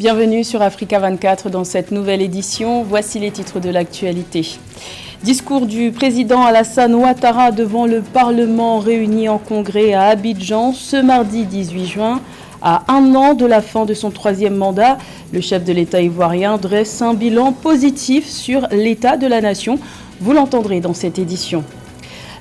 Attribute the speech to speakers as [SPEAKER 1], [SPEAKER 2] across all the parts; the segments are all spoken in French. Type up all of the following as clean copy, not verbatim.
[SPEAKER 1] Bienvenue sur Africa 24 dans cette nouvelle édition. Voici les titres de l'actualité. Discours du président Alassane Ouattara devant le Parlement réuni en congrès à Abidjan ce mardi 18 juin. À un an de la fin de son troisième mandat, le chef de l'État ivoirien dresse un bilan positif sur l'état de la nation. Vous l'entendrez dans cette édition.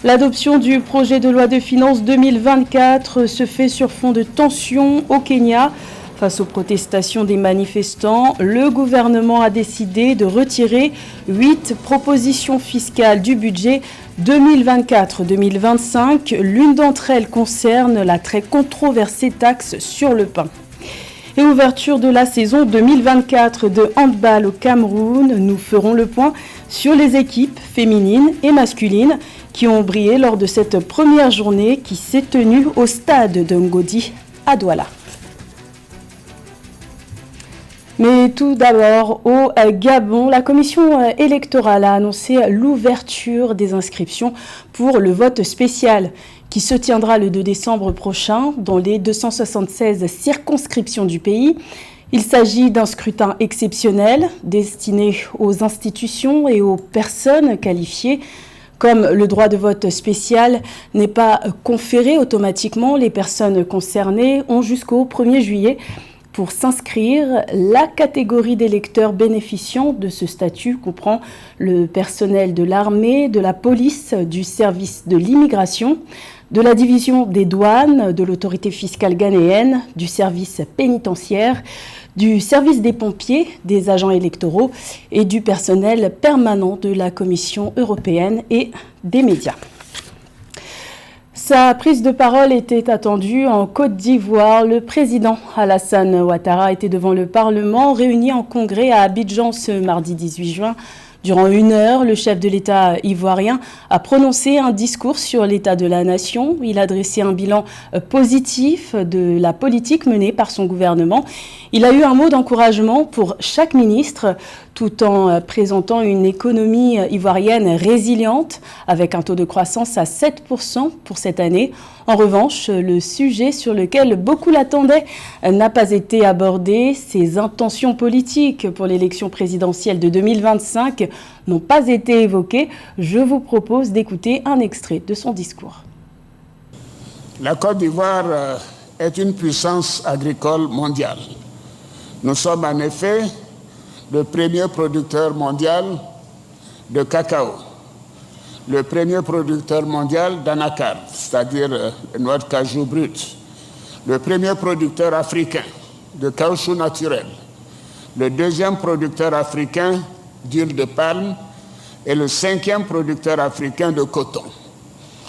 [SPEAKER 1] L'adoption du projet de loi de finances 2024 se fait sur fond de tensions au Kenya. Face aux protestations des manifestants, le gouvernement a décidé de retirer 8 propositions fiscales du budget 2024-2025. L'une d'entre elles concerne la très controversée taxe sur le pain. Et ouverture de la saison 2024 de handball au Cameroun, nous ferons le point sur les équipes féminines et masculines qui ont brillé lors de cette première journée qui s'est tenue au stade de Ngodi à Douala. Mais tout d'abord, au Gabon, la commission électorale a annoncé l'ouverture des inscriptions pour le vote spécial qui se tiendra le 2 décembre prochain dans les 276 circonscriptions du pays. Il s'agit d'un scrutin exceptionnel destiné aux institutions et aux personnes qualifiées. Comme le droit de vote spécial n'est pas conféré automatiquement, les personnes concernées ont jusqu'au 1er juillet pour s'inscrire. La catégorie d'électeurs bénéficiant de ce statut comprend le personnel de l'armée, de la police, du service de l'immigration, de la division des douanes, de l'autorité fiscale ghanéenne, du service pénitentiaire, du service des pompiers, des agents électoraux et du personnel permanent de la Commission européenne et des médias. Sa prise de parole était attendue en Côte d'Ivoire. Le président Alassane Ouattara était devant le Parlement réuni en congrès à Abidjan ce mardi 18 juin. Durant 1 heure, le chef de l'État ivoirien a prononcé un discours sur l'état de la nation. Il a dressé un bilan positif de la politique menée par son gouvernement. Il a eu un mot d'encouragement pour chaque ministre, tout en présentant une économie ivoirienne résiliente avec un taux de croissance à 7% pour cette année. En revanche, le sujet sur lequel beaucoup l'attendaient n'a pas été abordé. Ses intentions politiques pour l'élection présidentielle de 2025 n'ont pas été évoquées. Je vous propose d'écouter un extrait de son discours.
[SPEAKER 2] La Côte d'Ivoire est une puissance agricole mondiale. Nous sommes en effet le premier producteur mondial de cacao, le premier producteur mondial d'anacarde, c'est-à-dire le noix de cajou brut, le premier producteur africain de caoutchouc naturel, le deuxième producteur africain d'huile de palme et le 5e producteur africain de coton.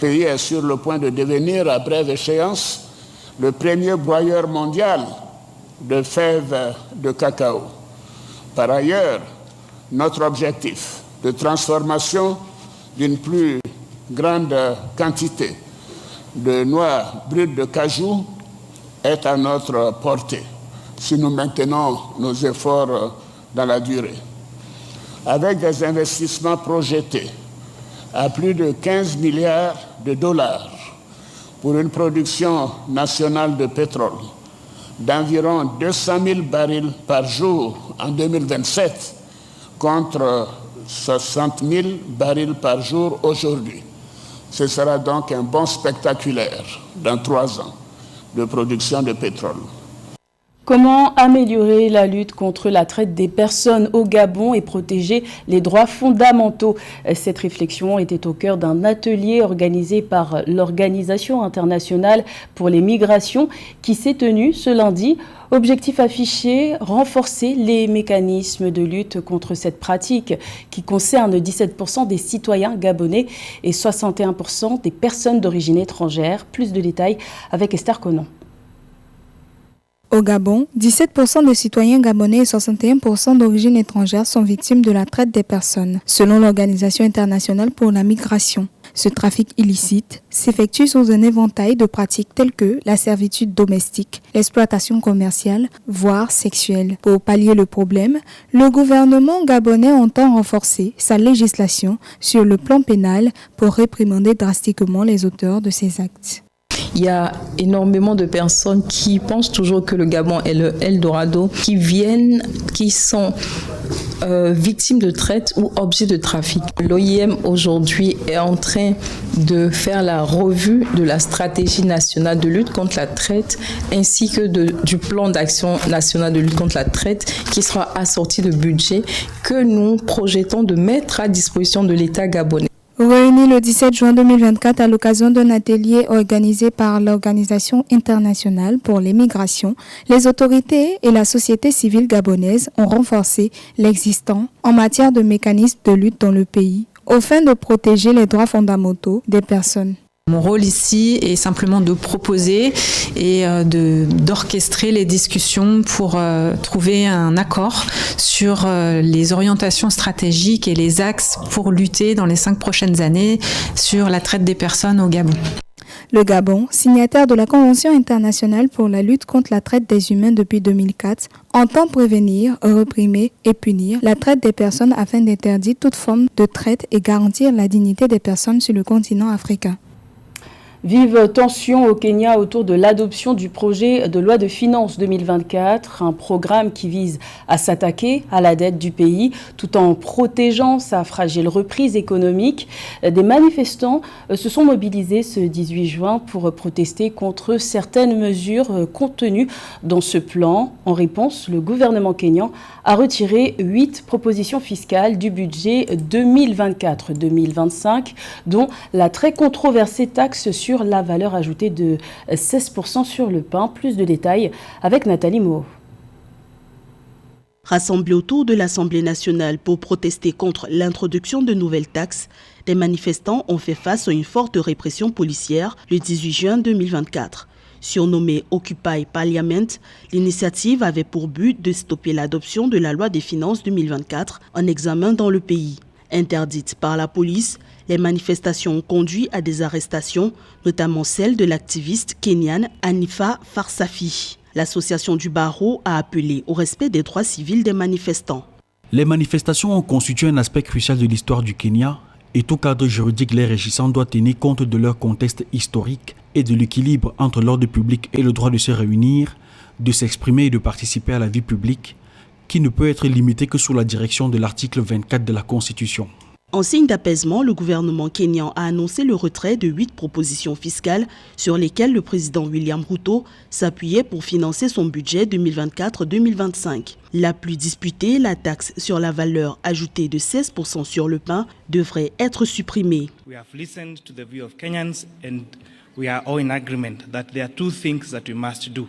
[SPEAKER 2] Le pays est sur le point de devenir, à brève échéance, le premier broyeur mondial de fèves de cacao. Par ailleurs, notre objectif de transformation d'une plus grande quantité de noix brutes de cajou est à notre portée si nous maintenons nos efforts dans la durée. Avec des investissements projetés à plus de 15 milliards de dollars pour une production nationale de pétrole d'environ 200 000 barils par jour en 2027 contre 60 000 barils par jour aujourd'hui. Ce sera donc un bond spectaculaire dans 3 ans de production de pétrole.
[SPEAKER 1] Comment améliorer la lutte contre la traite des personnes au Gabon et protéger les droits fondamentaux? Cette réflexion était au cœur d'un atelier organisé par l'Organisation internationale pour les migrations qui s'est tenu ce lundi. Objectif affiché, renforcer les mécanismes de lutte contre cette pratique qui concerne 17% des citoyens gabonais et 61% des personnes d'origine étrangère. Plus de détails avec Esther Conan.
[SPEAKER 3] Au Gabon, 17% des citoyens gabonais et 61% d'origine étrangère sont victimes de la traite des personnes, selon l'Organisation internationale pour la migration. Ce trafic illicite s'effectue sous un éventail de pratiques telles que la servitude domestique, l'exploitation commerciale, voire sexuelle. Pour pallier le problème, le gouvernement gabonais entend renforcer sa législation sur le plan pénal pour réprimander drastiquement les auteurs de ces actes.
[SPEAKER 4] Il y a énormément de personnes qui pensent toujours que le Gabon est le Eldorado, qui sont victimes de traite ou objets de trafic. L'OIM aujourd'hui est en train de faire la revue de la stratégie nationale de lutte contre la traite ainsi que du plan d'action national de lutte contre la traite qui sera assorti de budget que nous projetons de mettre à disposition de l'État gabonais.
[SPEAKER 3] Réunis le 17 juin 2024 à l'occasion d'un atelier organisé par l'Organisation internationale pour les migrations, les autorités et la société civile gabonaise ont renforcé l'existant en matière de mécanismes de lutte dans le pays, aux fins de protéger les droits fondamentaux des personnes.
[SPEAKER 5] Mon rôle ici est simplement de proposer et d'orchestrer les discussions pour trouver un accord sur les orientations stratégiques et les axes pour lutter dans les 5 prochaines années sur la traite des personnes au Gabon.
[SPEAKER 3] Le Gabon, signataire de la Convention internationale pour la lutte contre la traite des humains depuis 2004, entend prévenir, réprimer et punir la traite des personnes afin d'interdire toute forme de traite et garantir la dignité des personnes sur le continent africain.
[SPEAKER 1] Vive tension au Kenya autour de l'adoption du projet de loi de finances 2024, un programme qui vise à s'attaquer à la dette du pays tout en protégeant sa fragile reprise économique. Des manifestants se sont mobilisés ce 18 juin pour protester contre certaines mesures contenues dans ce plan. En réponse, le gouvernement kényan a retiré 8 propositions fiscales du budget 2024-2025, dont la très controversée taxe sur la valeur ajoutée de 16% sur le pain. Plus de détails avec Nathalie Moho.
[SPEAKER 6] Rassemblés autour de l'Assemblée nationale pour protester contre l'introduction de nouvelles taxes, les manifestants ont fait face à une forte répression policière le 18 juin 2024. Surnommée Occupy Parliament, l'initiative avait pour but de stopper l'adoption de la loi des finances 2024 en examen dans le pays. Interdites par la police, les manifestations ont conduit à des arrestations, notamment celle de l'activiste kenyane Hanifa Farsafi. L'association du barreau a appelé au respect des droits civils des manifestants.
[SPEAKER 7] Les manifestations ont constitué un aspect crucial de l'histoire du Kenya et tout cadre juridique les régissant doit tenir compte de leur contexte historique et de l'équilibre entre l'ordre public et le droit de se réunir, de s'exprimer et de participer à la vie publique, qui ne peut être limité que sous la direction de l'article 24 de la Constitution.
[SPEAKER 6] En signe d'apaisement, le gouvernement kényan a annoncé le retrait de 8 propositions fiscales sur lesquelles le président William Ruto s'appuyait pour financer son budget 2024-2025. La plus disputée, la taxe sur la valeur ajoutée de 16% sur le pain, devrait être supprimée.
[SPEAKER 8] We have listened to the view of Kenyans and we are all in agreement that there are 2 things that we must do.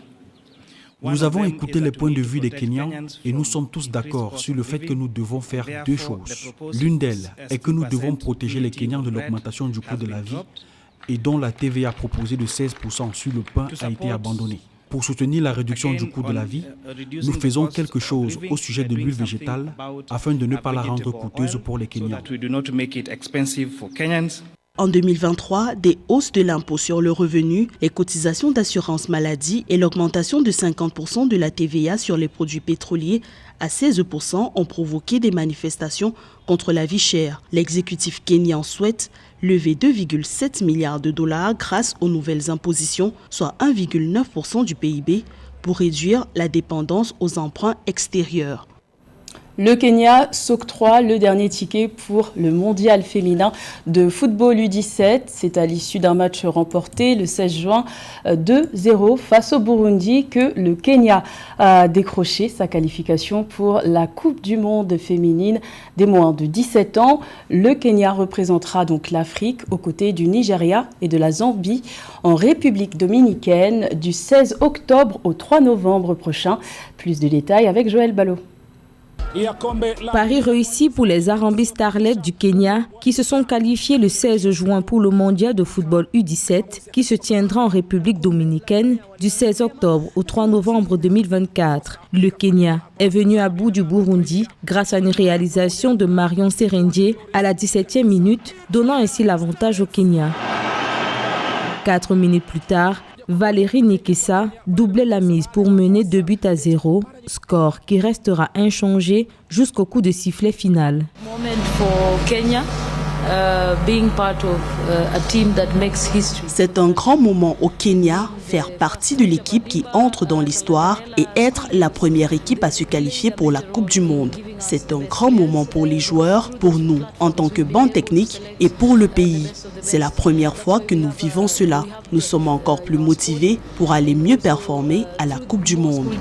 [SPEAKER 7] Nous avons écouté les points de vue des Kenyans et nous sommes tous d'accord sur le fait que nous devons faire 2 choses. L'une d'elles est que nous devons protéger les Kenyans de l'augmentation du coût de la vie et dont la TVA proposée de 16% sur le pain a été abandonnée. Pour soutenir la réduction du coût de la vie, nous faisons quelque chose au sujet de l'huile végétale afin de ne pas la rendre coûteuse pour les Kenyans.
[SPEAKER 6] En 2023, des hausses de l'impôt sur le revenu, les cotisations d'assurance maladie et l'augmentation de 50% de la TVA sur les produits pétroliers à 16% ont provoqué des manifestations contre la vie chère. L'exécutif kényan souhaite lever 2,7 milliards de dollars grâce aux nouvelles impositions, soit 1,9% du PIB, pour réduire la dépendance aux emprunts extérieurs.
[SPEAKER 1] Le Kenya s'octroie le dernier ticket pour le mondial féminin de football U17. C'est à l'issue d'un match remporté le 16 juin 2-0 face au Burundi que le Kenya a décroché sa qualification pour la Coupe du monde féminine des moins de 17 ans. Le Kenya représentera donc l'Afrique aux côtés du Nigeria et de la Zambie en République dominicaine du 16 octobre au 3 novembre prochain. Plus de détails avec Joël Ballot.
[SPEAKER 9] Pari réussi pour les Harambee Starlets du Kenya qui se sont qualifiés le 16 juin pour le mondial de football U17 qui se tiendra en République dominicaine du 16 octobre au 3 novembre 2024. Le Kenya est venu à bout du Burundi grâce à une réalisation de Marion Serendie à la 17e minute, donnant ainsi l'avantage au Kenya. 4 minutes plus tard, Valérie Nikissa doublait la mise pour mener 2-0, score qui restera inchangé jusqu'au coup de sifflet final.
[SPEAKER 10] Moment for Kenya
[SPEAKER 6] C'est un grand moment au Kenya, faire partie de l'équipe qui entre dans l'histoire et être la première équipe à se qualifier pour la Coupe du Monde. C'est un grand moment pour les joueurs, pour nous en tant que bande technique et pour le pays. C'est la première fois que nous vivons cela. Nous sommes encore plus motivés pour aller mieux performer à la Coupe du Monde.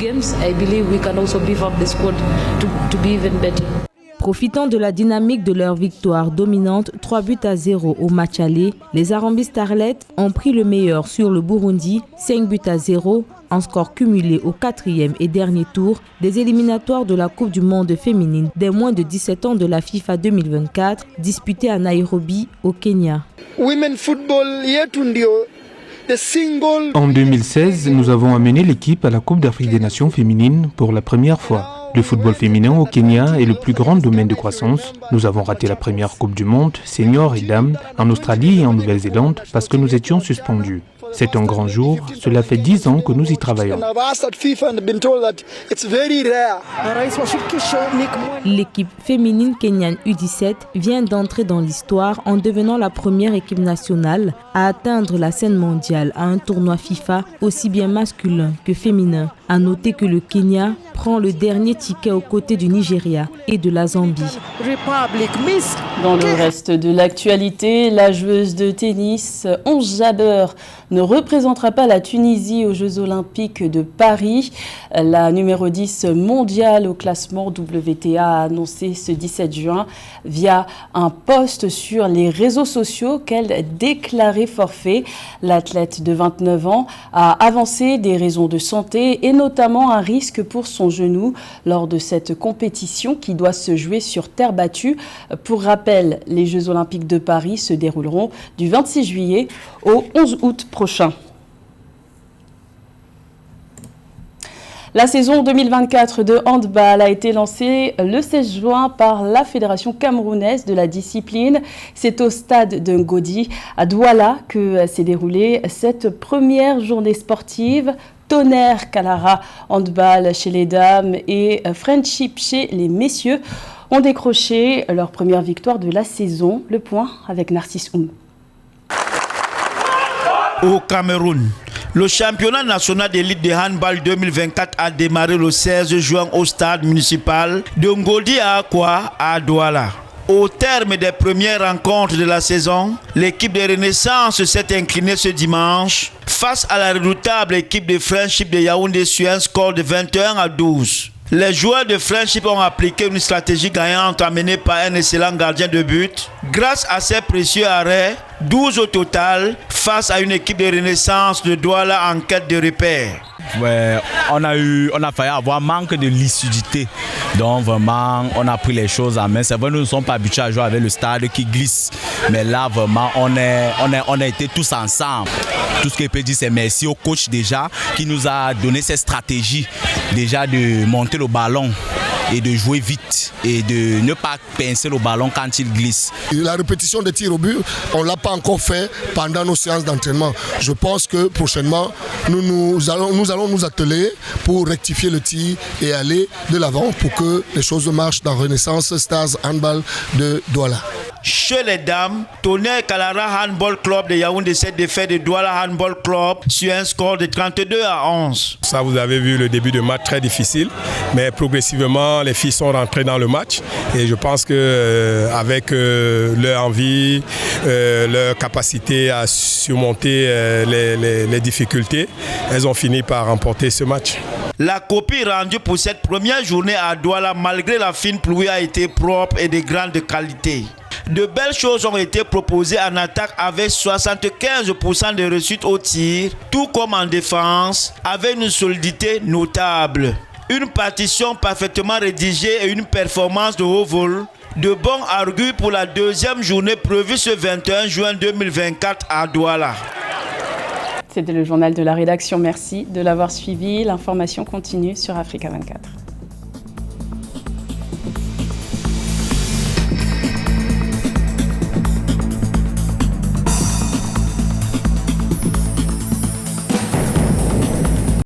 [SPEAKER 9] Profitant de la dynamique de leur victoire dominante 3-0 au match aller, les Harambee Starlets ont pris le meilleur sur le Burundi 5-0 en score cumulé au 4e et dernier tour des éliminatoires de la Coupe du Monde féminine des moins de 17 ans de la FIFA 2024 disputée à Nairobi au Kenya.
[SPEAKER 10] En 2016, nous avons amené l'équipe à la Coupe d'Afrique des Nations féminines pour la première fois. Le football féminin au Kenya est le plus grand domaine de croissance. Nous avons raté la première Coupe du Monde, seniors et dames, en Australie et en Nouvelle-Zélande parce que nous étions suspendus. C'est un grand jour, cela fait 10 ans que nous y travaillons.
[SPEAKER 9] L'équipe féminine kenyane U17 vient d'entrer dans l'histoire en devenant la première équipe nationale à atteindre la scène mondiale à un tournoi FIFA aussi bien masculin que féminin. À noter que le Kenya prend le dernier ticket aux côtés du Nigeria et de la Zambie.
[SPEAKER 1] Dans le reste de l'actualité, la joueuse de tennis Ons Jabeur ne représentera pas la Tunisie aux Jeux Olympiques de Paris. La numéro 10 mondiale au classement WTA a annoncé ce 17 juin via un post sur les réseaux sociaux qu'elle déclarait forfait. L'athlète de 29 ans a avancé des raisons de santé et notamment un risque pour son genou lors de cette compétition qui doit se jouer sur terre battue. Pour rappel, les Jeux Olympiques de Paris se dérouleront du 26 juillet au 11 août prochain. La saison 2024 de handball a été lancée le 16 juin par la Fédération camerounaise de la discipline. C'est au stade de Ngodi à Douala que s'est déroulée cette première journée sportive. Tonnerre Kalara handball chez les dames et Friendship chez les messieurs ont décroché leur première victoire de la saison. Le point avec Narcisse Oum.
[SPEAKER 11] Au Cameroun, le championnat national d'élite de handball 2024 a démarré le 16 juin au stade municipal de Ngodi à Akwa à Douala. Au terme des premières rencontres de la saison, l'équipe de Renaissance s'est inclinée ce dimanche face à la redoutable équipe de Friendship de Yaoundé sur un score de 21-12. Les joueurs de Friendship ont appliqué une stratégie gagnante amenée par un excellent gardien de but. Grâce à ses précieux arrêts, 12 au total, face à une équipe de Renaissance de Douala en quête de repères.
[SPEAKER 12] Ouais, on a failli avoir manque de lucidité. Donc vraiment, on a pris les choses en main. C'est vrai, nous ne sommes pas habitués à jouer avec le stade qui glisse. Mais là, vraiment, on a été tous ensemble. Tout ce que je peux dire, c'est merci au coach déjà qui nous a donné cette stratégie déjà de monter le ballon et de jouer vite et de ne pas pincer le ballon quand il glisse.
[SPEAKER 13] La répétition des tirs au but, on ne l'a pas encore fait pendant nos séances d'entraînement. Je pense que prochainement, nous allons nous atteler pour rectifier le tir et aller de l'avant pour que les choses marchent dans Renaissance Stars Handball de Douala.
[SPEAKER 11] Chez les dames, Tonnerre Kalara Handball Club de Yaoundé s'est défait de Douala Handball Club sur un score de 32-11.
[SPEAKER 14] Ça, vous avez vu le début de match très difficile, mais progressivement, les filles sont rentrées dans le match et je pense qu'avec leur envie, leur capacité à surmonter les difficultés, elles ont fini par remporter ce match.
[SPEAKER 11] La copie rendue pour cette première journée à Douala, malgré la fine pluie, a été propre et de grande qualité. De belles choses ont été proposées en attaque avec 75% de réussite au tir, tout comme en défense, avec une solidité notable. Une partition parfaitement rédigée et une performance de haut vol, de bon augure pour la deuxième journée prévue ce 21 juin 2024 à Douala.
[SPEAKER 1] C'était le journal de la rédaction. Merci de l'avoir suivi. L'information continue sur Africa 24.